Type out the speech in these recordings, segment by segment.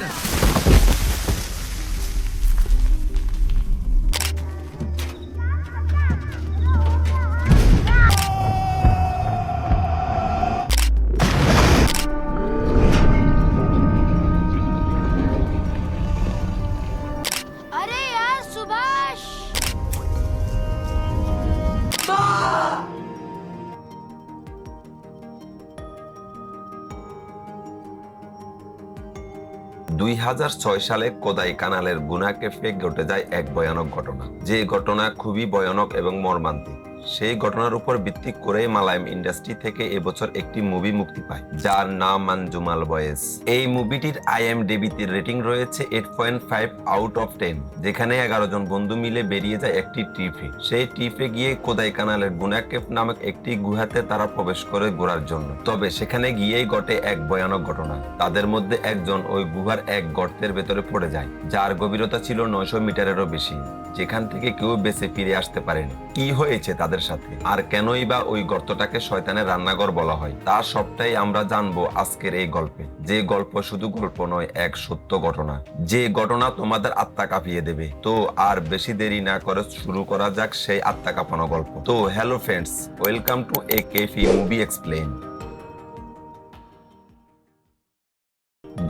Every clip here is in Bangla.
अरे यार सुभाष, 2006 সালে কোদাইকানালের গুনা ক্যাফে ঘটে যায় এক ভয়ানক ঘটনা, যে ঘটনা খুবই ভয়ানক এবং মর্মান্তিক। সেই ঘটনার উপর ভিত্তি করে মালায়াম ইন্ডাস্ট্রি থেকে এবছর একটি মুভি মুক্তি পায়, যার নাম মানজুমাল বয়েস। এই মুভিটির IMDb-তে রেটিং রয়েছে 8.5 আউট অফ 10, যেখানে 11 জন বন্ধু মিলে বেরিয়ে যায় একটি ট্রিপে। সেই ট্রিপে গিয়ে কোদাইকানালের গুনা কেভ নামক একটি গুহাতে তারা প্রবেশ করে ঘোরার জন্য। তবে সেখানে গিয়েই ঘটে এক ভয়ানক ঘটনা। তাদের মধ্যে একজন ওই গুহার এক গর্তের ভেতরে পড়ে যায়, যার গভীরতা ছিল 900 মিটারেরও বেশি, যেখান থেকে কেউ বেঁচে ফিরে আসতে পারেনি। কি হয়েছে তাদের সাথে, আর কেনই বা ওই গর্তটাকে শয়তানের রান্নাঘর বলা হয়, তা সবটাই আমরা জানবো আজকের এই গল্পে। যে গল্প শুধু গল্প নয়, এক সত্য ঘটনা, যে ঘটনা তোমাদের আত্মা কাঁপিয়ে দেবে। তো আর বেশি দেরি না করে শুরু করা যাক সেই আত্মা কাঁপানো গল্প। তো hello friends, welcome to AKFE movie explain.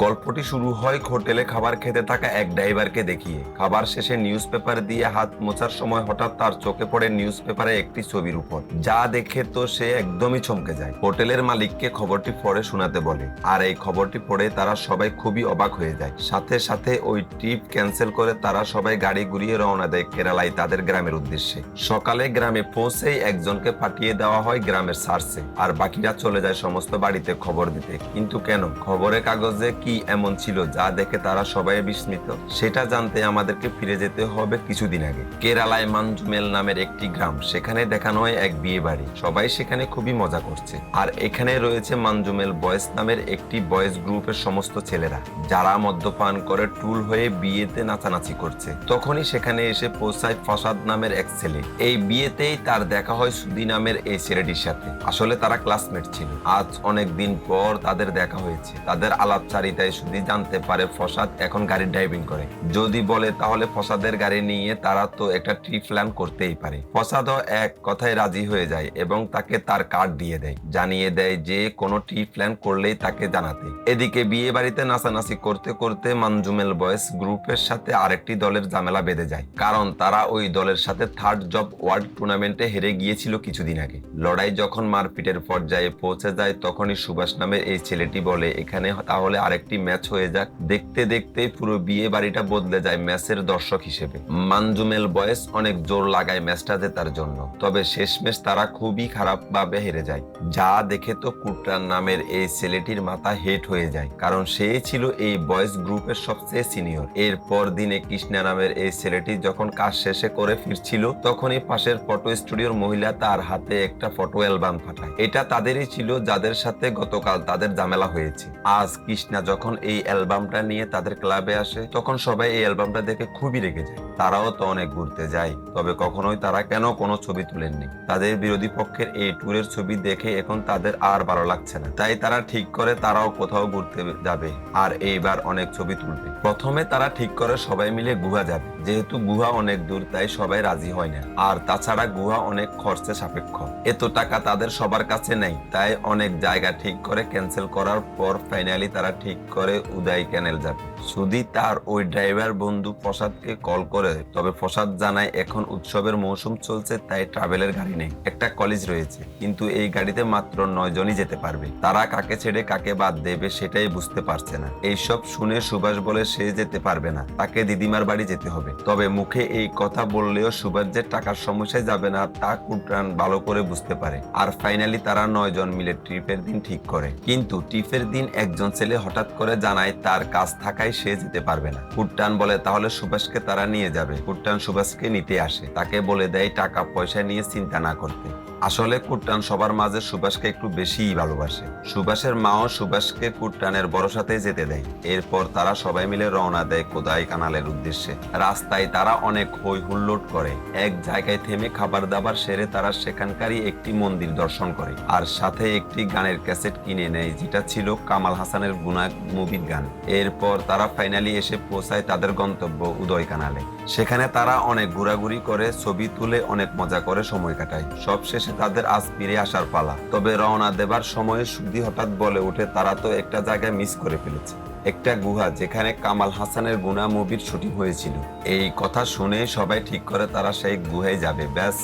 গল্পটি শুরু হয় হোটেলে খাবার খেতে থাকা এক ড্রাইভারকে দেখিয়ে। খাবার শেষে নিউজ পেপার দিয়ে হাত মোছার সময় হঠাৎ তার চোখে পড়ে নিউজ পেপারে একটি ছবির উপর, যা দেখে তো সে একদমই চমকে যায়। হোটেলের মালিককে খবরটি পড়ে শোনাতে বলে, আর এই খবরটি পড়ে তারা সবাই খুবই অবাক হয়ে যায়। সাথে সাথে ওই ট্রিপ ক্যান্সেল করে তারা সবাই গাড়ি ঘুরিয়ে রওনা দেয় কেরালায় তাদের গ্রামের উদ্দেশ্যে। সকালে গ্রামে পৌঁছেই একজনকে পাঠিয়ে দেওয়া হয় গ্রামের সার্চে, আর বাকিরা চলে যায় সমস্ত বাড়িতে খবর দিতে। কিন্তু কেন? খবরের কাগজে কি এমন ছিল যা দেখে তারা সবাই বিস্মিত? সেটা জানতে আমাদেরকে ফিরে যেতে হবে কিছুদিন আগে। কেরালায় মানজুমেল নামের একটি গ্রাম, সেখানে দেখানো হয় এক বিয়ে বাড়ি। সবাই সেখানে খুবই মজা করছে, আর এখানে রয়েছে মানজুমেল বয়েজ নামের একটি বয়েজ গ্রুপের সমস্ত ছেলেরা, যারা মদ্যপান করে টুল হয়ে বিয়েতে নাচানাচি করছে। তখনই সেখানে এসে পৌঁছায় ফসাদ নামের এক ছেলে। এই বিয়েতেই তার দেখা হয় সুদি নামের এই ছেলেটির সাথে। আসলে তারা ক্লাসমেট ছিল। আজ অনেক দিন পর তাদের দেখা হয়েছে। তাদের আলাপচারিতায় সুদি জানতে পারে ফসাদ এখন গাড়ি ড্রাইভিং করে। যদি বলে তাহলে ফসাদের গাড়ি নিয়ে তারা তো একটা ট্রিপ প্ল্যান করতেই পারে। ফসাদও এক কথায় রাজি হয়ে যায় এবং তাকে তার কার্ড দিয়ে দেয়, জানিয়ে দেয় যে কোনো ট্রিপ প্ল্যান করলেই তাকে জানাতে। এদিকে বিয়ে বাড়িতে নাচানাচি করতে করতে মানজুমেল বয়েজ গ্রুপের সাথে আরেকটি দলের ঝামেলা বেঁধে যায়, কারণ তারা ওই দলের সাথে থার্ড জব ওয়ার্ল্ড টুর্নামেন্টে হেরে গিয়েছিল কিছুদিন আগে। লড়াই যখন মারপিটের পর্যায়ে পৌঁছে যায়, তখনই সুভাষ নামের এই ছেলেটি বলে, এখানে তাহলে আরেকটি ম্যাচ হয়ে যাক। দেখতে দেখতে পুরো বিয়ে বাড়িটা বদলে যায় ম্যাচের দর্শক হিসেবে। মানজুমেল বয়েজ অনেক জোর লাগায় ম্যাচটা জেতার জন্য, তবে শেষমেশ তারা খুবই খারাপ ভাবে হেরে যায়, যা দেখে তো কুট্রান নামের এই ছেলেটির মাথা হেট হয়ে যায়, কারণ সে ছিল এই বয়েজ গ্রুপের সবচেয়ে সিনিয়র। এরপর দিনে কৃষ্ণা নামের এই ছেলেটি যখন কাজ শেষে করে ফিরছিল, তখনই পাশের ফটো স্টুডিওর মহিলা তার হাতে একটা ফটো অ্যালবাম পাঠায়। এটা তাদেরই ছিল যাদের সাথে গতকাল তাদের ঝামেলা হয়েছে। আজ কৃষ্ণা যখন এই অ্যালবামটা নিয়ে তাদের ক্লাবে আসে, তখন সবাই এই অ্যালবামটা দেখে খুবই রেগে যায়। তারাও তো অনেক ঘুরতে যায়, তবে কখনোই তারা কেন কোনো ছবি তুলেননি। তাদের বিরোধী পক্ষের এই ট্যুরের ছবি দেখে এখন তাদের আর ভালো লাগছে না, তাই তারা ঠিক করে তারাও কোথাও ঘুরতে যাবে, আর এইবার অনেক ছবি তুলবে। প্রথমে তারা ঠিক করে সবাই মিলে গুহা যাবে, যেহেতু গুহা অনেক দূর তাই সবাই রাজি হয় না, আর তাছাড়া গুহা অনেক খরচে সাপেক্ষ, এত টাকা তাদের সবার কাছে নেই, তাই অনেক জায়গা ঠিক করে ক্যান্সেল করার পর ফাইনালি তারা ঠিক করে উদয় ক্যানেল যাবে। সুদি তার ওই ড্রাইভার বন্ধু ফসাদকে কল করে, তবে ফসাদ জানায় এখন উৎসবের মৌসুম চলছে, তাই ট্রাভেলের গাড়ি নেই। একটা কলেজ রয়েছে, কিন্তু এই গাড়িতে মাত্র 9 জনই যেতে পারবে। তারা কাকে ছেড়ে কাকে বাদ দেবে সেটাই বুঝতে পারছে না। এইসব শুনে সুভাষ বলে সে যেতে পারবে না, তাকে দিদিমার বাড়ি যেতে হবে। তবে মুখে এই কথা বললেও সুভাষ যে টাকার সমস্যায় যাবে না তা কুট্রান ভালো করে বুঝতে পারে। আর ফাইনালি তারা 9 জন মিলে ট্রিপের দিন ঠিক করে। কিন্তু ট্রিপের দিন একজন ছেলে হঠাৎ করে জানায় তার কাজ থাকায় সে যেতে পারবে না। কুট্টান বলে তাহলে সুভাষকে তারা নিয়ে যাবে। কুট্টান সুভাষকে নিতে আসে, তাকে বলে দেয় টাকা পয়সা নিয়ে চিন্তা না করতে। আসলে কুট্টান সবার মাঝে সুভাষকে একটু বেশিই ভালোবাসে। সুভাষের মাও সুভাষকে কুট্টানের ভরসাতে যেতে দেয়। এরপর তারা সবাই মিলে রওনা দেয় কোদাই কানালের উদ্দেশ্যে। রাস্তায় তারা অনেক হই হুল্লোড় করে। এক জায়গায় থেমে খাবার দাবার সেরে তারা সেখানকারই একটি মন্দির দর্শন করে আর সাথে একটি গানের ক্যাসেট কিনে নেয়, যেটা ছিল কামাল হাসানের গুনা মুভির গান। এরপর তারা ফাইনালি এসে পৌঁছায় তাদের গন্তব্য উদয় কানালে। সেখানে তারা অনেক ঘোরাঘুরি করে, ছবি তুলে, অনেক মজা করে সময় কাটায়। সব শেষে তাদের আজ ফিরে আসার পালা। তবে রওনা দেবার সময়ে সুধি হঠাৎ বলে ওঠে তারা তো একটা জায়গায় মিস করে ফেলেছে, একটা গুহা যেখানে কামাল হাসানের গুনা মুভির শুটিং হয়েছিল। এই কথা শুনে সবাই ঠিক করে তারা সেই গুহায় যাবে। ব্যাস,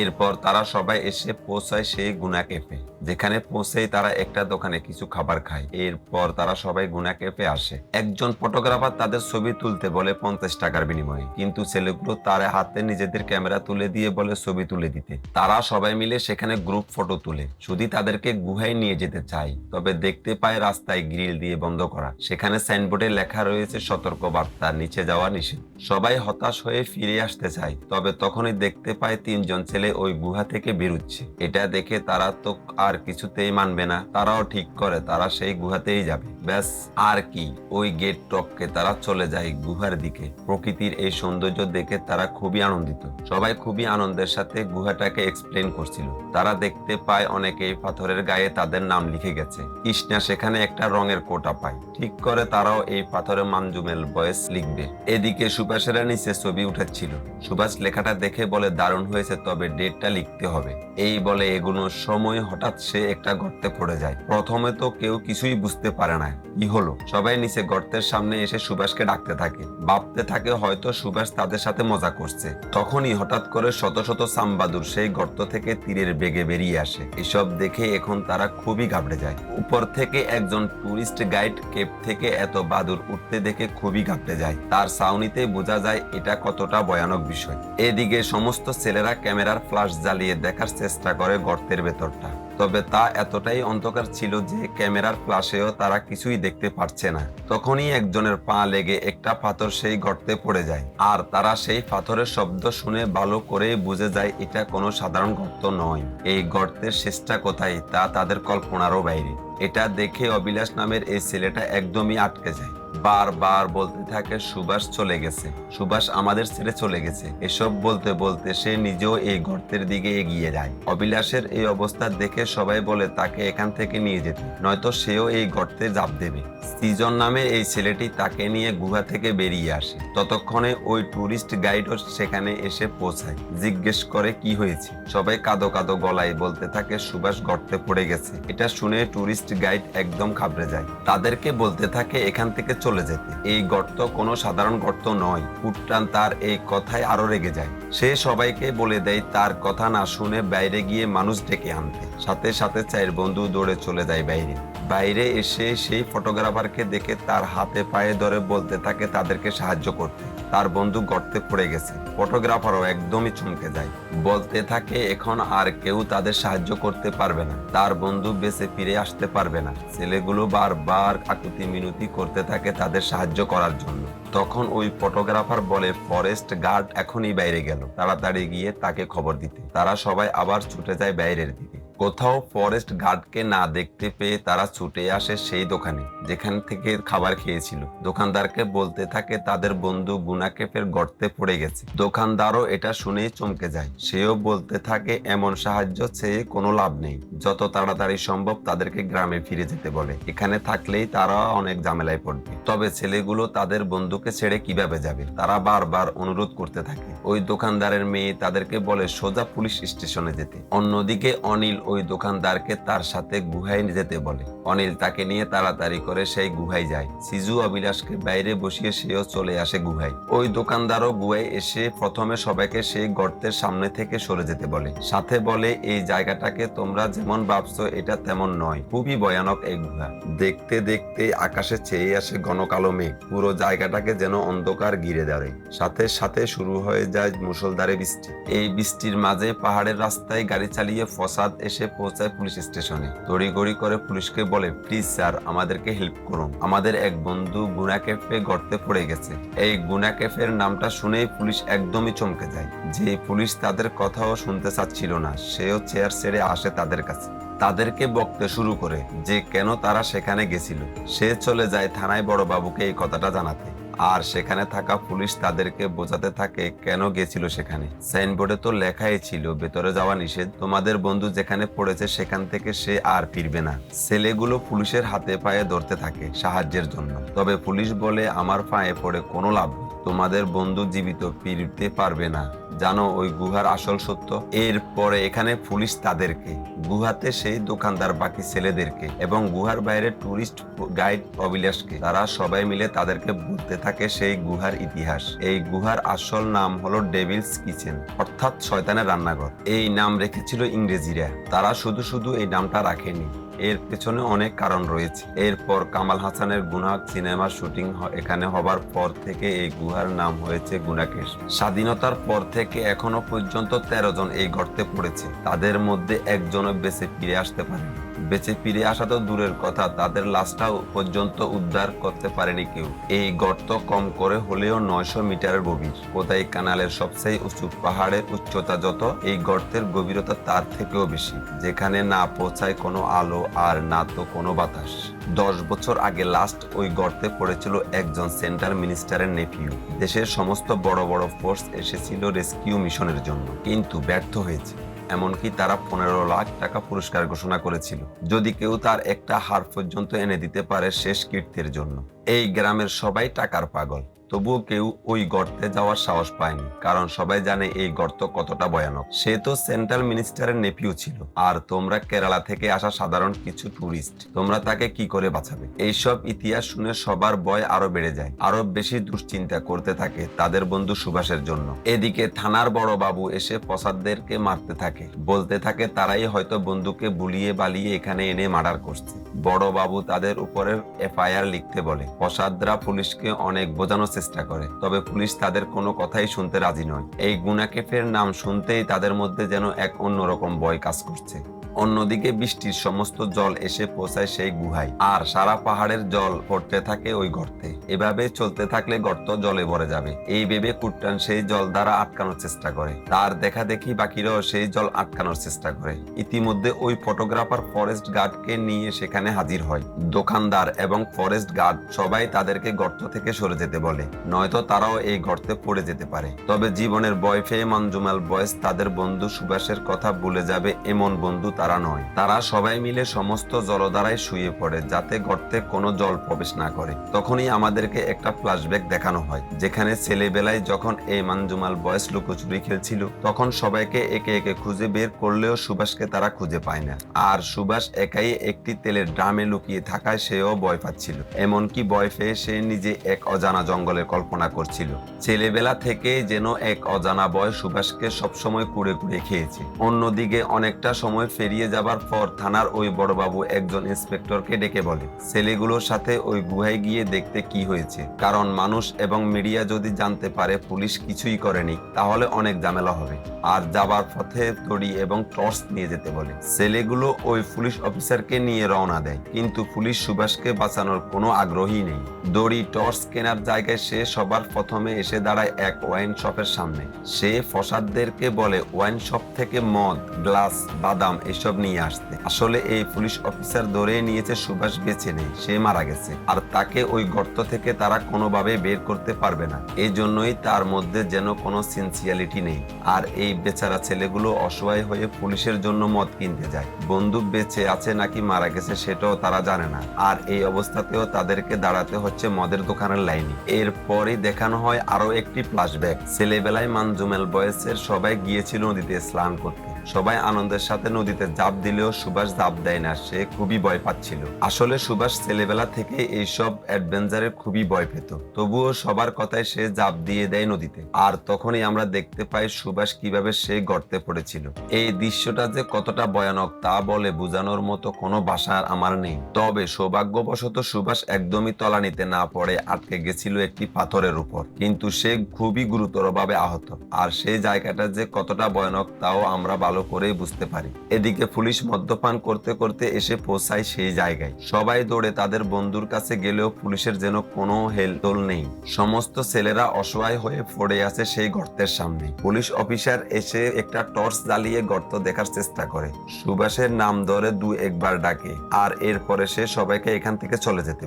এরপর তারা সবাই এসে পৌঁছায় সেই গুনা ক্যাফে, যেখানে পৌঁছেই তারা একটা দোকানে কিছু খাবার খায়। এরপর তারা সবাই গুনা ক্যাফে আসে। একজন ফটোগ্রাফার তাদের ছবি তুলতে বলে 50 টাকার বিনিময়ে, কিন্তু ছেলেগুলো তার হাতে নিজেদের ক্যামেরা তুলে দিয়ে বলে ছবি তুলে দিতে। তারা সবাই মিলে সেখানে গ্রুপ ফটো তুলে। শুধু তাদেরকে গুহায় নিয়ে যেতে চায়, তবে দেখতে পায় রাস্তায় গ্রিল দিয়ে বন্ধ করা। সেখানে সাইনবোর্ডে লেখা রয়েছে সতর্ক বার্তা, নিচে যাওয়া নিষেধ। সবাই হতাশ হয়ে ফিরে আসতে চায়, তবে তখনই দেখতে পায় 3 জন ছেলে ওই গুহা থেকে বেরোচ্ছে। এটা দেখে তারা তো আর কিছুতেই মানবে না। তারাও ঠিক করে তারা সেই গুহাতেই যাবে। ব্যাস, আর কি, ওই গেট টপকে তারা চলে যায় গুহার দিকে। প্রকৃতির এই সৌন্দর্য দেখে তারা খুবই আনন্দিত। সবাই খুবই আনন্দের সাথে গুহাটাকে এক্সপ্লেন করছিল। তারা দেখতে পায় অনেকেই পাথরের গায়ে তাদের নাম লিখে গেছে। কৃষ্ণা সেখানে একটা রঙের কোটা পায়। ঠিক করে তারাও এই পাথরে মানজুমেল বয়েস লিখবে। এদিকে সুভাষেরা নিচে ছবি উঠাচ্ছিল। সুভাষ লেখাটা দেখে বলে দারুণ হয়েছে, তবে ডেটটা লিখতে হবে। এই বলে এগুলোর সময় হঠাৎ সে একটা গর্তে পড়ে যায়। প্রথমে তো কেউ কিছুই বুঝতে পারে না কি হলো। সবাই নিচে গর্তের সামনে এসে সুভাষকে ডাকতে থাকে, ভাবতে থাকে হয়তো সুভাষ তাদের সাথে মজা করছে। তখনই হঠাৎ করে শত শত সামবাদুর সেই গর্ত থেকে তীরের বেগে বেরিয়ে আসে। এসব দেখে এখন তারা খুবই ঘাবড়ে যায়। উপর থেকে একজন টুরিস্ট গাইড কেপ থেকে এত বাদুর উঠতে দেখে খুবই ঘাবড়ে যায়। তার ছাউনিতে বোঝা যায় এটা কতটা ভয়ানক বিষয়। এদিকে সমস্ত ছেলেরা ক্যামেরার ফ্ল্যাশ জ্বালিয়ে দেখার চেষ্টা করে গর্তের ভেতরটা, তবে তা এতটাই অন্ধকার ছিল যে ক্যামেরার ফ্ল্যাশেও তারা কিছুই দেখতে পারছে না। তখনই একজনের পা লেগে একটা পাথর সেই গর্তে পড়ে যায়, আর তারা সেই পাথরের শব্দ শুনে ভালো করে বুঝে যায় এটা কোনো সাধারণ গর্ত নয়। এই গর্তের শেষটা কোথায় তা তাদের কল্পনারও বাইরে। এটা দেখে অবিলাস নামের এই ছেলেটা একদমই আটকে যায়। বারবার বলতে থাকে সুভাষ চলে গেছে, সুভাষ আমাদের ছেড়ে চলে গেছে। এসব বলতে বলতে সে নিজেও এই গর্তের দিকে এগিয়ে যায়। অবিলাসের এই অবস্থা দেখে সবাই বলে তাকে এখান থেকে নিয়ে যেতে, নয়তো সেও এই গর্তে ঝাঁপ দেবে। সৃজন নামে এই ছেলেটি তাকে নিয়ে গুহা থেকে বেরিয়ে আসে। ততক্ষণে ওই টুরিস্ট গাইডও সেখানে এসে পৌঁছায়। জিজ্ঞেস করে কি হয়েছে। সবাই কাঁদো কাঁদো গলায় বলতে থাকে সুভাষ গর্তে পড়ে গেছে। এটা শুনে টুরিস্ট গাইড একদম ঘাবড়ে যায়। তাদেরকে বলতে থাকে এখান থেকে চলে যেতে, এই গর্ত কোনো সাধারণ গর্ত নয়। কুট্টান তার এই কথায় আরো রেগে যায়। সে সবাইকে বলে দেয় তার কথা না শুনে বাইরে গিয়ে মানুষ ডেকে আনতে। সাথে সাথে 4 বন্ধু দৌড়ে চলে যায় বাইরে। বাইরে এসে সেই ফটোগ্রাফারকে দেখে তার হাতে পায়ে ধরে বলতে থাকে তাদেরকে সাহায্য করতে। তার বন্ধু গর্তে পড়ে গেছে। ফটোগ্রাফারও একদমই চমকে যায়, বলতে থাকে এখন আর কেউ তাদের সাহায্য করতে পারবে না, তার বন্ধু বেঁচে ফিরে আসতে পারবে না। ছেলেগুলো বারবার কাকুতি মিনতি করতে থাকে তাদের সাহায্য করার জন্য। তখন ওই ফটোগ্রাফার বলে ফরেস্ট গার্ড এখনই বাইরে গেল, তাড়াতাড়ি গিয়ে তাকে খবর দিতে। তারা সবাই আবার ছুটে যায় বাইরের দিকে। কোথাও ফরেস্ট গার্ডকে না দেখতে পেয়ে তারা ছুটে আসে সেই দোকানে যেখান থেকে খাবার খেয়েছিল। দোকানদারকে বলতে থাকে তাদের বন্ধু গুনা ক্যাফের গর্তে পড়ে গেছে। দোকানদারও এটা শুনেই চমকে যায়। সেও বলতে থাকে এমন সাহায্য চেয়ে কোনো লাভ নেই, যত তাড়াতাড়ি সম্ভব তাদেরকে গ্রামে ফিরে যেতে বলে। এখানে থাকলেই তারা অনেক ঝামেলায় পড়বে। তবে ছেলেগুলো তাদের বন্ধুকে ছেড়ে কিভাবে যাবে, তারা বারবার অনুরোধ করতে থাকে। ওই দোকানদারের মেয়ে তাদেরকে বলে সোজা পুলিশ স্টেশনে যেতে। অন্যদিকে অনিল ওই দোকানদারকে তার সাথে গুহায় যেতে বলে। অনিল তাকে নিয়ে তাড়াতাড়ি করে সেই গুহায় যায়। সিজু অবিলাসকে বাইরে বসিয়ে সেও চলে আসে গুহায়। ওই দোকানদারও গুহায় এসে প্রথমে সবাইকে সেই গর্তের সামনে থেকে সরে যেতে বলে। সাথে বলে এই জায়গাটাকে তোমরা যেমন ভাবছো এটা তেমন নয়, খুবই ভয়ানক এই গুহা। দেখতে দেখতে আকাশে চেয়ে আসে ঘন কালো মেঘ, পুরো জায়গাটাকে যেন অন্ধকার ঘিরে ধরে। সাথে সাথে শুরু হয়ে যায় মুষলধারে বৃষ্টি। এই বৃষ্টির মাঝে পাহাড়ের রাস্তায় গাড়ি চালিয়ে ফসাদ এসে এসে পৌঁছায় পুলিশ স্টেশনে। তড়িঘড়ি করে পুলিশকে বলে, প্লিজ স্যার, আমাদেরকে হেল্প করুন, আমাদের এক বন্ধু গুনা ক্যাফে গর্তে পড়ে গেছে। এই গুনা ক্যাফের নামটা শুনেই পুলিশ একদমই চমকে যায়। যে পুলিশ তাদের কথাও শুনতে চাচ্ছিল না, সেও চেয়ার ছেড়ে আসে তাদের কাছে। তাদেরকে বকতে শুরু করে যে কেন তারা সেখানে গেছিল। সে চলে যায় থানায় বড়বাবুকে এই কথাটা জানাতে। আর সেখানে থাকা পুলিশ তাদেরকে বোঝাতে থাকে কেন গেছিল সেখানে। সাইনবোর্ডে তো লেখাই ছিল ভেতরে যাওয়া নিষেধ, তোমাদের বন্ধু যেখানে পড়েছে সেখান থেকে সে আর ফিরবে না। ছেলেগুলো পুলিশের হাতে পায়ে ধরতে থাকে সাহায্যের জন্য। তবে পুলিশ বলে, আমার পায়ে পড়ে কোনো লাভ নেই, তোমাদের বন্ধু জীবিত ফিরতে পারবে না, জানো ওই গুহার আসল সত্য। এরপরে এখানে পুলিশ তাদেরকে, গুহাতে সেই দোকানদার, বাকি ছেলেদেরকে এবং গুহার বাইরে টুরিস্ট গাইড অভিলাষকে, তারা সবাই মিলে তাদেরকে বলতে থাকে সেই গুহার ইতিহাস। এই গুহার আসল নাম হলো ডেভিলস কিচেন, অর্থাৎ শয়তানের রান্নাঘর। এই নাম রেখেছিল ইংরেজিরা, তারা শুধু শুধু এই নামটা রাখেনি, এর পেছনে অনেক কারণ রয়েছে। এরপর কামাল হাসানের গুনা সিনেমার শুটিং এখানে হবার পর থেকে এই গুহার নাম হয়েছে গুনাকেশ। স্বাধীনতার পর থেকে এখনো পর্যন্ত 13 জন এই গর্তে পড়েছে, তাদের মধ্যে একজনও বেঁচে ফিরে আসতে পারেনি। বেঁচে ফিরে আসা তো দূরের কথা, তাদের লাশটাও পর্যন্ত উদ্ধার করতে পারেনি কেউ। এই গর্ত কম করে হলেও 900 মিটারের গভীর। কোদাই কানালের সবচেয়ে উঁচু পাহাড়ের উচ্চতা যত, এই গর্তের গভীরতা তার থেকেও বেশি, যেখানে না পৌঁছায় কোনো আলো আর না তো কোনো বাতাস। 10 বছর আগে লাস্ট ওই গর্তে পড়েছিল একজন সেন্ট্রাল মিনিস্টারের নেফিউ। দেশের সমস্ত বড় বড় ফোর্স এসেছিল রেস্কিউ মিশনের জন্য, কিন্তু ব্যর্থ হয়েছে। এমনকি তারা 15 লাখ টাকা পুরস্কার ঘোষণা করেছিল যদি কেউ তার একটা হাড় পর্যন্ত এনে দিতে পারে শেষ কীর্তির জন্য। এই গ্রামের সবাই টাকার পাগল, তবুও কেউ ওই গর্তে যাওয়ার সাহস পায়নি, কারণ সবাই জানে এই গর্ত কতটা ভয়ানক। সে তো সেন্ট্রাল মিনিস্টারের নেপিউ ছিল, আর তোমরা কেরালা থেকে আসা সাধারণ কিছু টুরিস্ট, তোমরা তাকে কি করে বাঁচাবে? এইসব ইতিহাস শুনে সবার ভয় আরো বেড়ে যায়, আরো বেশি দুশ্চিন্তা করতে থাকে তাদের বন্ধু সুভাষের জন্য। এদিকে থানার বড় বাবু এসে ফসাদদেরকে মারতে থাকে, বলতে থাকে তারাই হয়তো বন্ধুকে বুলিয়ে বালিয়ে এখানে এনে মার্ডার করছে। বড় বাবু তাদের উপরে এফআইআর লিখতে বলে। ফসাদরা পুলিশকে অনেক বোঝানোর চেষ্টা করে, তবে পুলিশ তাদের কোনো কথাই শুনতে রাজি নয়। এই গুনা ক্যাফের নাম শুনতেই তাদের মধ্যে যেন এক অন্যরকম ভয় কাজ করছে। অন্যদিকে বৃষ্টির সমস্ত জল এসে পৌঁছায় সেই গুহায়, আর সারা পাহাড়ের জল পড়তে থাকে ওই গর্তে। এভাবে চলতে থাকলে গর্ত জলে ভরে যাবে, এই ভেবে কুট্টান সেই জল দ্বারা আটকানোর চেষ্টা করে। তার দেখা দেখি বাকিরাও সেই জল আটকানোর চেষ্টা করে। ইতিমধ্যে ওই ফটোগ্রাফার ফরেস্ট গার্ডকে নিয়ে সেখানে হাজির হয়। দোকানদার এবং ফরেস্ট গার্ড সবাই তাদেরকে গর্ত থেকে সরে যেতে বলে, নয়তো তারাও এই গর্তে পড়ে যেতে পারে। তবে জীবনের ভয় পেয়ে মঞ্জুমাল বয়েস তাদের বন্ধু সুভাষের কথা ভুলে যাবে এমন বন্ধু তারা নয়। তারা সবাই মিলে সমস্ত জলধারায় শুয়ে পড়ে, যাতে গর্তে কোনো জল প্রবেশ না করে। তখনই আমাদেরকে একটা ফ্ল্যাশব্যাক দেখানো হয়, যেখানে ছেলেবেলায় যখন এই মঞ্জুমাল বয়েস লুকোচুরি খেলছিল, তখন সবাইকে একে একে খুঁজে বের করলেও সুভাষকে তারা খুঁজে পায় না। আর সুভাষ একাই একটি তেলের ড্রামে লুকিয়ে থাকায় সেও ভয় পাচ্ছিল। এমনকি ভয় পেয়ে সে নিজে এক অজানা জঙ্গলের কল্পনা করছিল। ছেলেবেলা থেকে যেন এক অজানা ভয় সুভাষকে সবসময় কুড়ে কুড়ে খেয়েছে। অন্যদিকে অনেকটা সময় ফেরিয়ে যাবার পর থানার ওই বড়বাবু একজন ইন্সপেক্টরকে ডেকে বলে ছেলেগুলোর সাথে ওই গুহায় গিয়ে দেখতে কি হয়েছে, কারণ মানুষ এবং মিডিয়া যদি জানতে পারে পুলিশ কিছুই করেনি তাহলে অনেক ঝামেলা হবে। আর যাবার পথে দড়ি এবং টর্চ নিয়ে যেতে বলে। ছেলেগুলো ওই পুলিশ অফিসারকে নিয়ে রওনা দেয়, কিন্তু পুলিশ সুভাষকে বাঁচানোর কোনো আগ্রহী নেই। দড়ি টর্চ কেনার জায়গায় সে সবার প্রথমে এসে দাঁড়ায় এক ওয়াইন শপের সামনে। সে ফসাদদেরকে বলে ওয়াইন শপ থেকে মদ, গ্লাস, বাদাম এসব নিয়ে আসতে। আসলে এই পুলিশ অফিসার ধরে নিয়েছে সুভাষ বেঁচে নেই, সে মারা গেছে, আর তাকে ওই গর্ত থেকে তারা কোনোভাবে বের করতে পারবে না। এই জন্যই তার মধ্যে যেন কোনো সিনসিয়ারিটি নেই। আর এই বেচারা ছেলেগুলো অসহায় হয়ে পুলিশের জন্য মদ কিনতে যায়। বন্ধু বেঁচে আছে নাকি মারা গেছে সেটাও তারা জানে না। আর এই অবস্থাতেও তাদেরকে দাঁড়াতে হচ্ছে মদের দোকানের লাইনে। এরপরই দেখানো হয় আরো একটি ফ্ল্যাশব্যাক। ছেলেবেলায় মঞ্জুমেল বয়েসের সবাই গিয়েছিল নদীতে স্নান করতে। সবাই আনন্দের সাথে নদীতে ঝাঁপ দিলেও সুভাষ ঝাঁপ দেয় না, সে খুবই ভয় পাচ্ছিল। আসলে সুভাষ ছেলেবেলা থেকে এইসব অ্যাডভেঞ্চারের খুবই ভয় পেত, তবুও সবার কথায় সে ঝাঁপ দিয়ে দেয় নদীতে। আর তখনই আমরা দেখতে পাই সুভাষ কিভাবে সে গর্তে পড়েছিল। এই দৃশ্যটা যে কতটা ভয়ানক তা বলে বোঝানোর মতো কোনো ভাষা আমার নেই। তবে সৌভাগ্যবশত সুভাষ একদমই তলানিতে না পড়ে আটকে গেছিল একটি পাথরের উপর, কিন্তু সে খুবই গুরুতরভাবে আহত। আর সেই জায়গাটা যে কতটা ভয়ানক তাও আমরা ভালো ভালো করে বুঝতে পারি। এদিকে পুলিশ মদ্যপান করতে করতে এসে পৌঁছায় সেই জায়গায়। সবাই দৌড়ে তাদের বন্ধুর কাছে গেলেও পুলিশের যেন কোনো হেলদোল নেই। সমস্ত ছেলেরা অসহায় হয়ে পড়ে আছে সেই গর্তের সামনে। পুলিশ অফিসার এসে একটা টর্চ জ্বালিয়ে গর্ত দেখার চেষ্টা করে। সুভাষের নাম ধরে দু একবার ডাকে আর এরপরে সে সবাইকে এখান থেকে চলে যেতে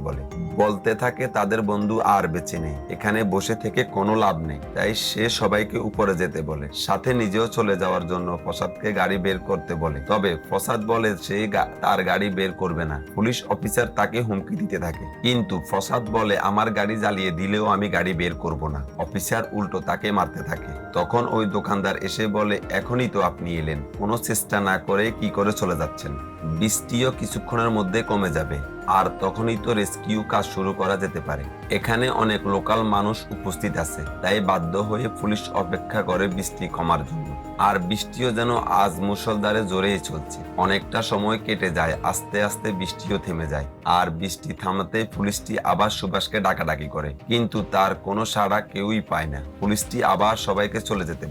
বলতে থাকে তাদের বন্ধু আর বেঁচে নেই, এখানে বসে থেকে কোনো লাভ নেই। তাই সে সবাইকে উপরে যেতে বলে, সাথে নিজেও চলে যাওয়ার জন্য প্রসাদকে গাড়ি বের করতে বলে। তবে প্রসাদ বলে সে তার গাড়ি বের করবে না। পুলিশ অফিসার তাকে হুমকি দিতে থাকে, কিন্তু প্রসাদ বলে আমার গাড়ি জ্বালিয়ে দিলেও আমি গাড়ি বের করব না। অফিসার উল্টো তাকে মারতে থাকে। তখন ওই দোকানদার এসে বলে, এখনই তো আপনি এলেন, কোনো চেষ্টা না করে কি করে চলে যাচ্ছেন? বৃষ্টিও কিছুক্ষণের মধ্যে কমে যাবে, আর তখনই তো রেস্কিউ কাজ শুরু করা যেতে পারে। এখানে অনেক লোকাল মানুষ উপস্থিত আছে, তাই বাধ্য হয়ে পুলিশ অপেক্ষা করে বৃষ্টি কমার জন্য। আর বৃষ্টিও যেন আজ মুষলধারে জোরেই চলছে। অনেকটা সময় কেটে যায়, আস্তে আস্তে বৃষ্টিও থেমে যায়। আর বৃষ্টি থামাতে পুলিশটি আবার সুভাষকে ডাকাডাকি করে, কিন্তু তার কোনো সাড়া কেউই পায় না। পুলিশটি আবার সবাইকে চলে যেতে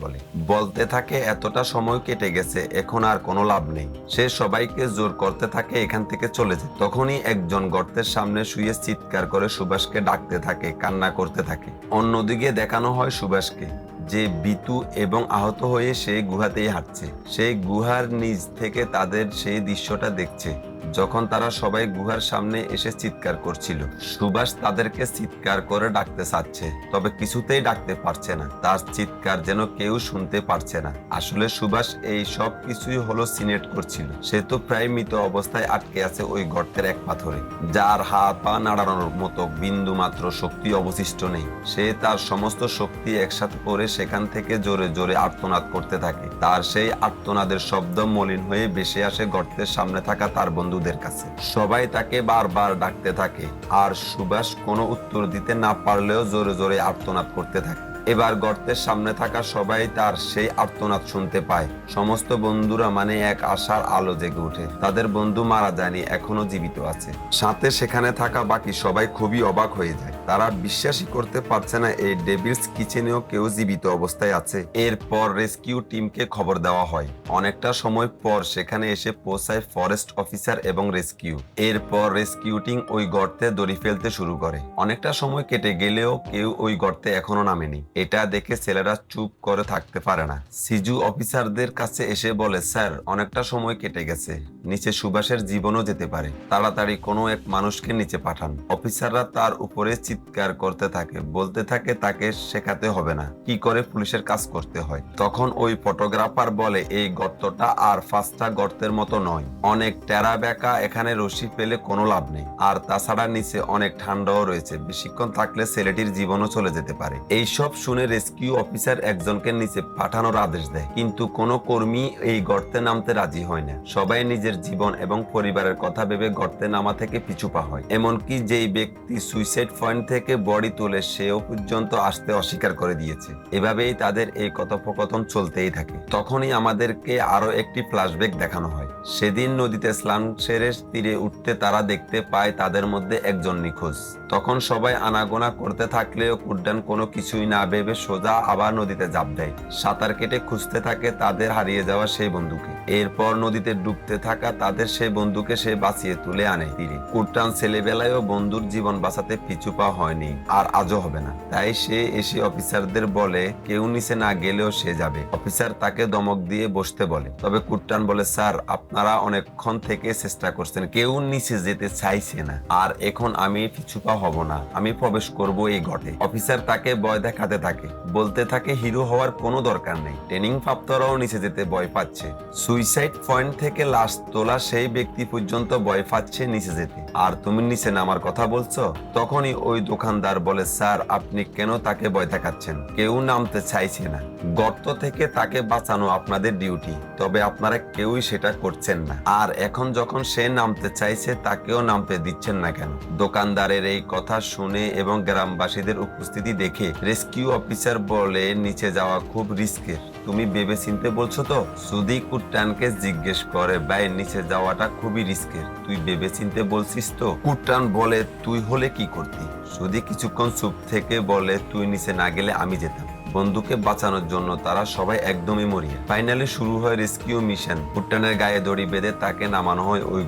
বলতে থাকে এতটা সময় কেটে গেছে, এখন আর কোনো লাভ নেই। সে সবাইকে জোর করতে থাকে এখান থেকে চলে যেতে। তখনই একজন গর্তের সামনে শুয়ে চিৎকার করে সুভাষকে ডাকতে থাকে, কান্না করতে থাকে। অন্যদিকে দেখানো হয় সুভাষকে, যে বিতু এবং আহত হয়ে সেই গুহাতেই হাঁটছে। সেই গুহার নিচ থেকে তাদের সেই দৃশ্যটা দেখছে, যখন তারা সবাই গুহার সামনে এসে চিৎকার করছিল। সুভাষ তাদেরকে চিৎকার করে ডাকতে চাচ্ছে, তবে কিছুতেই ডাকতে পারছে না। তার চিৎকার যেন কেউ শুনতে পারছে না। আসলে সুভাষ এই সব কিছুই হলো সিনেট করছিল। সে তো প্রায় মৃত অবস্থায় আটকে আছে ওই গর্তের এক পাথরে, যার হাত পা নাড়ানোর মতো বিন্দু মাত্র শক্তি অবশিষ্ট নেই। সে তার সমস্ত শক্তি একসাথে করে সেখান থেকে জোরে জোরে আর্তনাদ করতে থাকে। তার সেই আর্তনাদের শব্দ মলিন হয়ে ভেসে আসে গর্তের সামনে থাকা তার বন্ধুদের কাছে। সবাই তাকে বারবার ডাকতে থাকে, আর সুভাষ কোনো উত্তর দিতে না পারলেও জোরে জোরে আর্তনাদ করতে থাকে। এবার গর্তের সামনে থাকা সবাই তার সেই আর্তনাদ শুনতে পায়। সমস্ত বন্ধুরা মানে এক আশার আলো জেগে ওঠে। তাদের বন্ধু মারা যায়নি, এখনো জীবিত আছে। সাথে সেখানে থাকা বাকি সবাই খুবই অবাক হয়ে যায়। তারা বিশ্বাসই করতে পারছে না এই ডেভিলস কিচেনেও কেউ জীবিত অবস্থায় আছে। এরপর রেস্কিউ টিমকে খবর দেওয়া হয়। অনেকটা সময় পর সেখানে এসে পৌঁছায় ফরেস্ট অফিসার এবং রেস্কিউ। এরপর রেস্কিউ টিম ওই গর্তে দড়ি ফেলতে শুরু করে। অনেকটা সময় কেটে গেলেও কেউ ওই গর্তে এখনো নামেনি। এটা দেখে ছেলেরা চুপ করে থাকতে পারে না। সিজু অফিসারদের কাছে এসে বলে, স্যার অনেকটা সময় কেটে গেছে, নিচে সুভাষের জীবনও যেতে পারে, তাড়াতাড়ি কোনো এক মানুষকে নিচে পাঠান। অফিসাররা তার উপরে চিৎকার করতে থাকে, বলতে থাকে তাকে শেখাতে হবে না কি করে পুলিশের কাজ করতে হয়। তখন ওই ফটোগ্রাফার বলে, এই গর্তটা আর 5টা গর্তের মতো নয়, অনেক টেরা বেঁকা, এখানে রশি পেলে কোনো লাভ নেই। আর তাছাড়া নিচে অনেক ঠান্ডাও রয়েছে, বেশিক্ষণ থাকলে ছেলেটির জীবনও চলে যেতে পারে। এইসব শুনে রেস্কিউ অফিসার একজনকে নিচে পাঠানোর আদেশ দেয়, কিন্তু কোনো কর্মী এই গর্তে নামতে রাজি হয় না। সবাই নিজের জীবন এবং পরিবারের কথা ভেবে গর্তে নামা থেকে পিছু পা হয়। এমনকি যেই ব্যক্তি সুইসাইড পয়েন্ট থেকে বডি তোলে সেও পর্যন্ত আসতে অস্বীকার করে দিয়েছে। এভাবেই তাদের এই কথোপকথন চলতেই থাকে। তখনই আমাদেরকে আরো একটি ফ্ল্যাশব্যাক দেখানো হয়। সেদিন নদীতে স্নান সেরে তীরে উঠতে তারা দেখতে পায় তাদের মধ্যে একজন নিখোঁজ। তখন সবাই আনাগোনা করতে থাকলেও কুড্ডান কোনো কিছুই না ভেবে সোজা আবার নদীতে ঝাঁপ দেয়। সাঁতার কেটে খুঁজতে থাকে তাদের হারিয়ে যাওয়া সেই বন্ধুকে। এরপর নদীতে ডুবতে থাকা তাদের সেই বন্ধুকে সে বাঁচিয়ে তুলে আনে তীরে। কুড্ডান ছেলেবেলায়ও বন্ধুর জীবন বাঁচাতে পিছু পা হয়নি, আর আজও হবে না। তাই সে এসে অফিসারদের বলে কেউ নিচে না গেলেও সে যাবে। অফিসার তাকে ধমক দিয়ে বসতে বলে, তবে কুড্ডান বলে, স্যার আপনারা অনেকক্ষণ থেকে চেষ্টা করছেন, কেউ নিচে যেতে চাইছে না, আর এখন আমি পিছু পা হব না, আমি প্রবেশ করব এই ঘটে। অফিসার তাকে ভয় দেখাতে থাকে, বলতে থাকে হিরো হওয়ার কোনো দরকার নেই, ট্রেনিং প্রাপ্তরাও নিচে যেতে ভয় পাচ্ছে। সুইসাইড পয়েন্ট থেকে লাশ তোলা সেই ব্যক্তি পর্যন্ত ভয় পাচ্ছে নিচে যেতে, আর তুমি নিচে নামার কথা বলছো? তখনই ওই দোকানদার বলে, স্যার আপনি কেন তাকে ভয় দেখাচ্ছেন? কেউ নামতে চাইছে না, গর্ত থেকে তাকে বাঁচানো আপনাদের ডিউটি, তবে আপনারা কেউই সেটা করছেন না। আর এখন যখন সে নামতে চাইছে তাকেও নামতে দিচ্ছেন না কেন? দোকানদারের এই কথা শুনে এবং গ্রামবাসীদের উপস্থিতি দেখে রেস্কিউ অফিসার বলে, নিচে যাওয়া খুব রিস্কের, তুমি ভেবে চিনতে বলছো তো? সুদি কুট্টানকে জিজ্ঞেস করে, ভাই নিচে যাওয়াটা খুবই রিস্কের, তুই ভেবে চিনতে বলছিস তো? কুট্টান বলে, তুই হলে কি করতি? সুদি কিছুক্ষণ চুপ থেকে বলে, তুই নিচে না গেলে আমি যেতাম। বন্ধুকে বাঁচানোর জন্য তারা সবাই একদমই মরিয়া। ফাইনালি শুরু হয় রেস্কিউ মিশন। কুট্টানের গায়ে দড়ি বেঁধে তাকে নামানো হয় ওই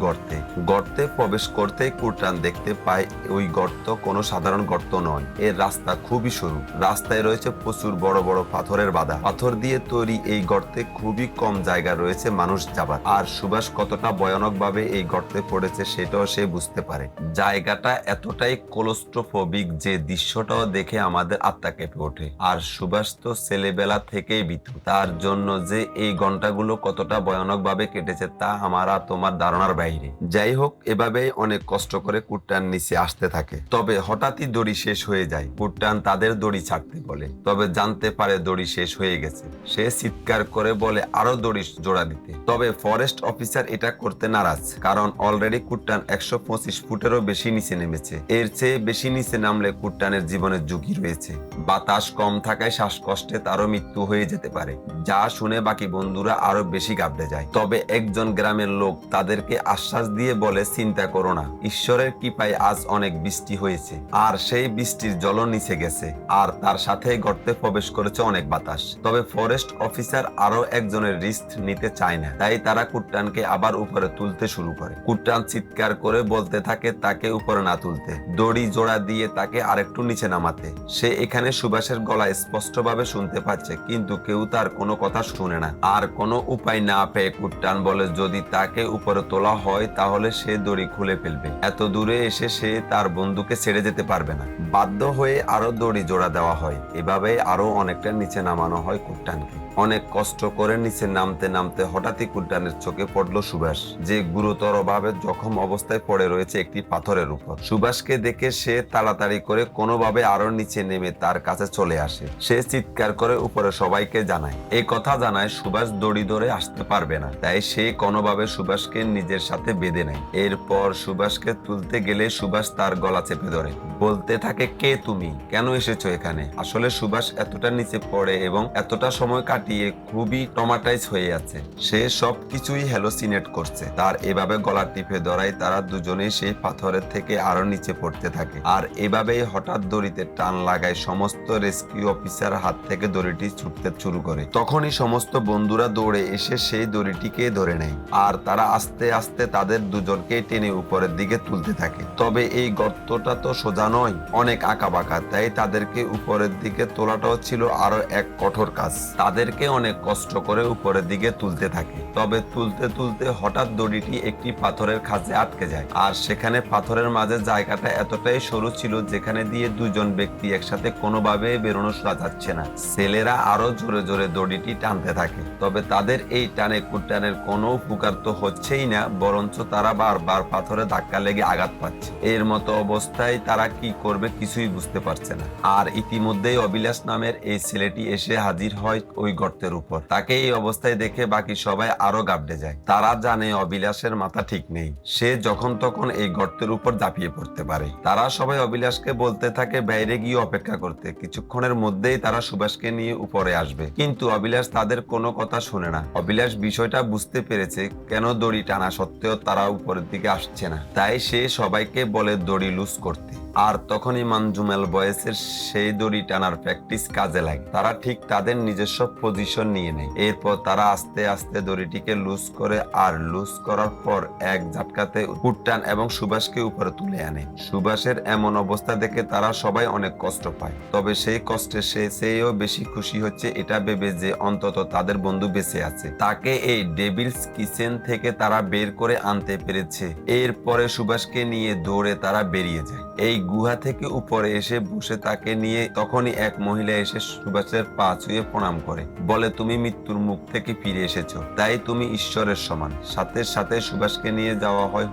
গর্তে প্রবেশ করতেই কুট্টান দেখতে পায় ওই গর্ত কোনো সাধারণ গর্ত নয়। এর রাস্তা খুবই সরু, রাস্তায় রয়েছে প্রচুর বড় বড় পাথরের বাধা। পাথর দিয়ে তৈরি এই গর্তে খুবই কম জায়গা রয়েছে মানুষ যাবার। আর সুভাষ কতটা ভয়ানক ভাবে এই গর্তে পড়েছে সেটাও সে বুঝতে পারে। জায়গাটা এতটাই ক্লোস্ট্রোফোবিক যে দৃশ্যটাও দেখে আমাদের আত্মা কেঁপে ওঠে। আর সুভাষ তো ছেলেবেলা থেকেই ভীতু, তার জন্য যে এই ঘন্টাগুলো কতটা ভয়ানক ভাবে কেটেছে তা আমার আর তোমার ধারণার বাইরে। যাই হোক, এভাবেই অনেক কষ্ট করে কুট্টান নিচে আসতে থাকে। তবে হঠাৎই দড়ি শেষ হয়ে যায়। কুট্টান তাদের দড়ি ছাড়তে বলে, তবে জানতে পারে দড়ি শেষ হয়ে গেছে। সে চিৎকার করে বলে আরো দড়ি জোড়া দিতে। তবে ফরেস্ট অফিসার এটা করতে নারাজ, কারণ অলরেডি কুট্টান 125 ফুটেরও বেশি নিচে নেমেছে। এর চেয়ে বেশি নিচে নামলে কুট্টানের জীবনের ঝুঁকি রয়েছে। বাতাস কম থাকায় শ্বাসকষ্টে তারও মৃত্যু হয়ে যেতে পারে। যা শুনে বাকি বন্ধুরা আরো বেশি ঘাবড়ে যায়। তবে একজন গ্রামের লোক তাদেরকে আশ্বাস দিয়ে বলে, চিন্তা করো না, ঈশ্বরের কৃপায় আজ অনেক বৃষ্টি হয়েছে। আর সেই বৃষ্টির জলও নিচে গেছে, আর তার সাথে গর্তে প্রবেশ করেছে অনেক বাতাস। তবে ফরেস্ট অফিসার আরো একজনের রিস্ক নিতে চায় না, তাই তারা কুট্টানকে আবার উপরে তুলতে শুরু করে। কুট্টান চিৎকার করে বলতে থাকে তাকে উপরে না তুলতে, দড়ি জোড়া দিয়ে তাকে আরেকটু নিচে নামাতে। সে এখানে সুভাষের গলা স্পষ্টভাবে শুনতে পাচ্ছে, কিন্তু কেউ তার কোনো কথা শুনে না। আর কোনো উপায় না পেয়ে কুট্টান বলে যদি তাকে উপরে তোলা হয় তাহলে সে দড়ি খুলে ফেলবে। এত দূরে এসে সে তার বন্ধুকে ছেড়ে যেতে পারবে না। বাধ্য হয়ে আরো দড়ি জোড়া দেওয়া হয়। এভাবে আরো অনেকটা নিচে নামানো হয় কুট্টানকে। অনেক কষ্ট করে নিচে নামতে নামতে হঠাৎই কুট্টানের চোখে পড়লো সুভাষ, যে গুরুতর ভাবে জখম অবস্থায় পড়ে রয়েছে একটি পাথরের উপর। সুভাষকে দেখে সে তাড়াতাড়ি করে কোনোভাবে আরো নিচে নেমে তার কাছে চলে আসে। সে চিৎকার করে উপরে সবাইকে জানায়। এই কথা জানায় সুভাষ দড়ি ধরে আসতে পারবে না, তাই সে কোনোভাবে সুভাষকে নিজের সাথে বেঁধে নেয়। এরপর সুভাষকে তুলতে গেলে সুভাষ তার গলা চেপে ধরে, বলতে থাকে কে তুমি, কেন এসেছো এখানে। আসলে সুভাষ এতটা নিচে পড়ে এবং এতটা সময় কাটিয়ে খুবই ট্রমাটাইজ হয়ে আছে। সে সবকিছুই হ্যালোসিনেট করছে। তার এভাবে গলা টিপে ধরায় তারা দুজনেই সেই পাথরের থেকে আরো নিচে পড়তে থাকে। আর এভাবেই হঠাৎ দড়িতে টান লাগায় সমস্ত রেস্কিউ অফিসার হাত থেকে দড়িটি ছুটতে শুরু করে। তখনই সমস্ত বন্ধুরা দৌড়ে এসে সেই দড়িটিকে ধরে নেয়। আর তারা আস্তে আস্তে তাদের দুজনকে টেনে উপরের দিকে তুলতে থাকে। তবে এই গর্তটা তো সোজা নয়, অনেক আঁকা বাঁকা, তাই তাদেরকে উপরের দিকে তোলাটাও ছিল আরো এক কঠোর কাজ। তাদেরকে অনেক কষ্ট করে উপরের দিকে তুলতে থাকে। তবে তুলতে তুলতে হঠাৎ দড়িটি একটি পাথরের খাঁজে আটকে যায়। আর সেখানে পাথরের মাঝে জায়গাটা এতটাই সরু ছিল যেখানে দিয়ে দুজন ব্যক্তি একসাথে কোনোভাবে বেরোনো যাচ্ছে না। ছেলেরা আরো জোরে জোরে দড়িটি টানতে থাকে। তবে তাদের এই টানে কুট্টানের কোনো উপকার তো হচ্ছেই না, বরঞ্চ তারা বারবার পাথরে ধাক্কা লেগে আঘাত পাচ্ছে। এর মতো অবস্থায় তারা কি করবে কিছুই বুঝতে পারছে না। আর ইতিমধ্যেই অবিলাস নামের এই ছেলেটি এসে হাজির হয় ওই গর্তের উপর। তাকে এই অবস্থায় দেখে বাকি সবাই আরো গাবড়ে যায়। তারা জানে অবিলাসের মাথা ঠিক নেই, সে যখন তখন এই গর্তের উপর ঝাঁপিয়ে পড়তে পারে। তারা সবাই অবিলাসকে বলতে থাকে বাইরে গিয়ে অপেক্ষা করতে, কিছুক্ষণের মধ্যেই তারা সুভাষকে নিয়ে উপরে আসবে। কিন্তু অবিলাস তাদের কোনো কথা শুনে না। অবিলাস বিষয়টা বুঝতে পেরেছে কেন দড়ি টানা সত্ত্বেও তারা উপরের দিকে আসছে না, তাই সে সবাইকে বলে দড়ি লুজ করতে। আর তখনই মানজুমেল বয়েসের সেই দড়ি টানার প্র্যাকটিস কাজে লাগে। তারা ঠিক তাদের নিজস্ব পজিশন নিয়ে নেয়। এরপর তারা আস্তে আস্তে দড়িটিকে লুজ করে, আর লুজ করার পর এক ঝটকাতে কুট্টান এবং সুভাষকে উপরে তুলে আনে। সুভাষের এমন অবস্থা দেখে তারা সবাই অনেক কষ্ট পায়। তবে সেই কষ্টে সেও বেশি খুশি হচ্ছে এটা ভেবে যে অন্তত তাদের বন্ধু বেঁচে আছে। তাকে এই ডেভিলস কিচেন থেকে তারা বের করে আনতে পেরেছে। এরপরে সুভাষকে নিয়ে দৌড়ে তারা বেরিয়ে যায়। এই গুহা থেকে উপরে এসে বসে তাকে নিয়ে তখনই এক মহিলা এসে সুভাষের পা ছুঁয়ে প্রণাম করে, বলে তুমি মৃত্যুর মুখ থেকে ফিরে এসেছো, তাই তুমি ঈশ্বরের সমান। সাথে সাথে সুভাষকে নিয়ে যাওয়া হয়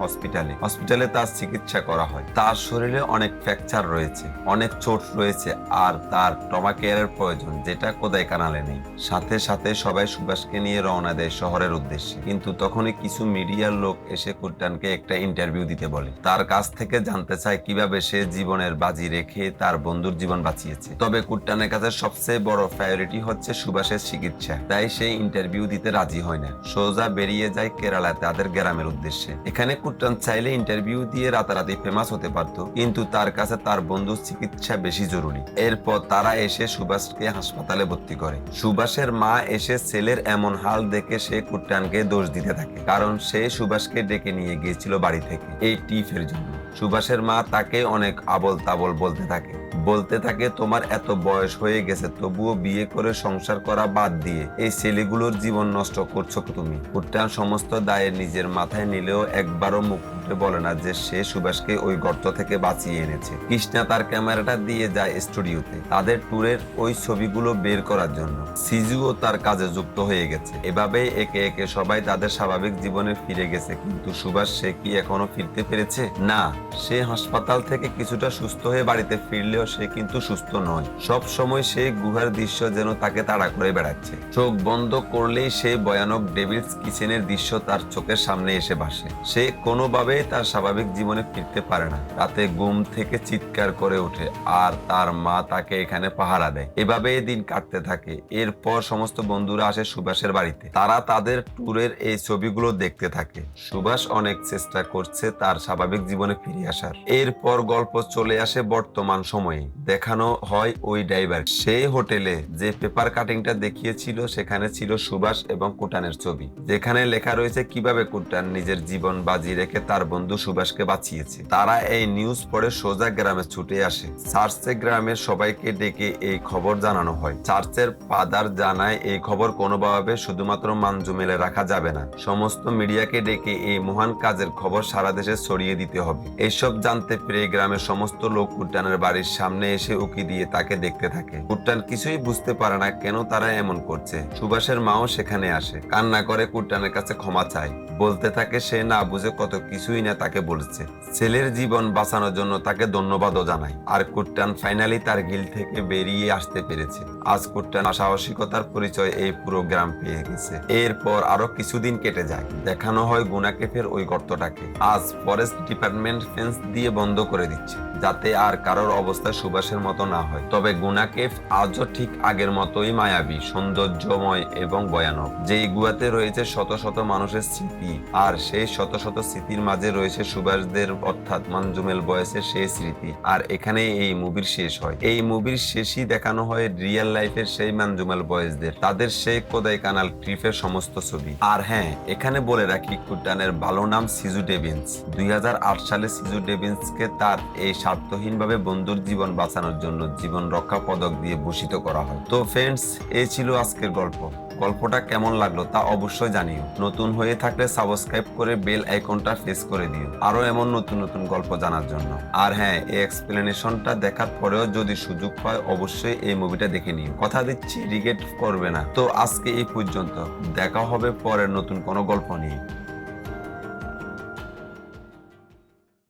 হসপিটালে তার চিকিৎসা করা হয়। তার শরীরে অনেক ফ্র্যাকচার রয়েছে, অনেক চোট রয়েছে, আর তার ট্রমা কেয়ারের প্রয়োজন, যেটা কোদাই কানালে নেই। সাথে সাথে সবাই সুভাষকে নিয়ে রওনা দেয় শহরের উদ্দেশ্যে। কিন্তু তখনই কিছু মিডিয়ার লোক এসে কুট্টানকে একটা ইন্টারভিউ দিতে বলে। তার কাছ থেকে জানতে চায় কিভাবে এভাবে সে জীবনের বাজি রেখে তার বন্ধুর জীবন বাঁচিয়েছে। তবে কুট্টানের কাছে সবচেয়ে বড় প্রায়োরিটি হচ্ছে সুভাষের চিকিৎসা, তাই সে ইন্টারভিউ দিতে রাজি হয় না, সোজা বেরিয়ে যায় কেরালায় তাদের গ্রামের উদ্দেশ্যে। এখানে কুট্টান চাইলে ইন্টারভিউ দিয়ে রাতারাতি ফেমাস হতে পারত, কিন্তু তার কাছে তার বন্ধুর চিকিৎসা বেশি জরুরি। এরপর তারা এসে সুভাষকে হাসপাতালে ভর্তি করে। সুভাষের মা এসে ছেলের এমন হাল দেখে সে কুট্টানকে দোষ দিতে থাকে, কারণ সে সুভাষকে ডেকে নিয়ে গিয়েছিল বাড়ি থেকে এই টিপের জন্য। সুভাষের মা তাকে অনেক আবল তাবল বলতে থাকে তোমার এত বয়স হয়ে গেছে, তবুও বিয়ে করে সংসার করা বাদ দিয়ে এই ছেলেগুলোর জীবন নষ্ট করছো তুমি। কুট্টান সমস্ত দায়ে নিজের মাথায় নিলেও একবারও মুখ ফুটে বলে না যে সে সুভাষকে ওই গর্ত থেকে বাঁচিয়ে এনেছে। কৃষ্ণা তার ক্যামেরাটা দিয়ে যায় স্টুডিওতে তাদের ট্যুরের ওই ছবিগুলো বের করার জন্য। সিজুও তার কাজে যুক্ত হয়ে গেছে। এভাবেই একে একে সবাই তাদের স্বাভাবিক জীবনে ফিরে গেছে, কিন্তু সুভাষ সে কি এখনো ফিরতে পেরেছে? না, সে হাসপাতাল থেকে কিছুটা সুস্থ হয়ে বাড়িতে ফিরলেও সে কিন্তু সুস্থ নয়। সব সময় সে গুহার দৃশ্য যেন তাকে তাড়া করে বেড়াচ্ছে। চোখ বন্ধ করলেই সেই ভয়ানক ডেভিলস কিচেনের দৃশ্য তার চোখের সামনে এসে ভাসে। সে কোনোভাবেই তার স্বাভাবিক জীবনে ফিরতে পারে না। রাতে ঘুম থেকে চিৎকার করে ওঠে আর তার মা তাকে এখানে পাহারা দেয়। এভাবেই দিন কাটতে থাকে। এরপর সমস্ত বন্ধুরা আসে সুভাষের বাড়িতে। তারা তাদের ট্যুরের এই ছবিগুলো দেখতে থাকে। সুভাষ অনেক চেষ্টা করছে তার স্বাভাবিক জীবনে ফিরে আসার। এরপর গল্প চলে আসে বর্তমান সময়ে। দেখানো হয় ওই ড্রাইভার সেই হোটেলে যে পেপার কাটিংটা দেখিয়েছিল, সেখানে ছিল সুভাষ এবং কুট্টানের ছবি, যেখানে লেখা রয়েছে কিভাবে কুট্টান নিজের জীবন বাজি রেখে তার বন্ধু সুভাষকে বাঁচিয়েছে। তারা এই নিউজ পড়ে সোজা গ্রামে ছুটে আসে। চার্চে গ্রামের সবাইকে ডেকে এই খবর জানানো হয়। চার্চের ফাদার জানায় এই খবর কোনোভাবে শুধুমাত্র মানজুমেলে রাখা যাবে না, সমস্ত মিডিয়াকে ডেকে এই মহান কাজের খবর সারা দেশে ছড়িয়ে দিতে হবে। এইসব জানতে পেরে গ্রামের সমস্ত লোক কুট্টানের বাড়ির সামনে এসে উকি দিয়ে তাকে দেখতে থাকে। কুট্টান কিছুই বুঝতে পারে না কেন তারা এমন করছে। সুভাষের মাও সেখানে আসে, কান্না করে কুট্টানের কাছে ক্ষমা চায়, বলতে থাকে সে না বুঝে কত কিছুই না তাকে বলেছে। ছেলের জীবন বাঁচানোর জন্য তাকে ধন্যবাদও জানায়। আর কুট্টান ফাইনালি তার গিল থেকে বেরিয়ে আসতে পেরেছে। আজ কুট্টান সাহসিকতার পরিচয় এই পুরো গ্রাম পেয়ে গেছে। এরপর আরো কিছুদিন কেটে যায়। দেখানো হয় গুনা কেফের ওই গর্তটাকে আজ ফরেস্ট ডিপার্টমেন্ট ফেন্স দিয়ে বন্ধ করে দিচ্ছে, যাতে আর কারোর অবস্থা সুভাষের মতো না হয়। তবে গুনা কেফ আজও ঠিক আগের মতোই মায়াবী, সৌন্দর্যময় এবং ভয়ানক। যেই গুহাতে রয়েছে শত শত মানুষের স্মৃতি, আর সেই শত শত স্মৃতির মাঝে রয়েছে সুভাষদের অর্থাৎ মানজুমেল বয়েসের সেই স্মৃতি। আর এখানে এই মুভির শেষ হয়। এই মুভির শেষই দেখানো হয় রিয়েল লাইফের সেই মানজুমেল বয়েসদের, তাদের সেই কোদাই কানাল ট্রিপের সমস্ত ছবি। আর হ্যাঁ, এখানে বলে রাখি কুট্টানের ভালো নাম সিজু ডেভিন্স। 2008 সালে সিজু ডেভিন্সকে তার এই স্বার্থহীনভাবে বন্ধুর জীবন বাঁচানোর জন্য জীবন রক্ষা পদক দিয়ে ভূষিত করা হয়। তো ফ্রেন্ডস, এই ছিল আজকের গল্প। গল্পটা কেমন লাগলো তা অবশ্যই জানিও। নতুন হয়ে থাকলে সাবস্ক্রাইব করে বেল আইকনটা প্রেস করে দিও আরো এমন নতুন নতুন গল্প জানার জন্য। আর হ্যাঁ, এই এক্সপ্লেনেশনটা দেখার পরেও যদি সুযোগ পায় অবশ্যই এই মুভিটা দেখে নিও। কথা দিচ্ছি রিগ্রেট করবে না। তো আজকে এই পর্যন্ত, দেখা হবে পরের নতুন কোনো গল্প নিয়ে।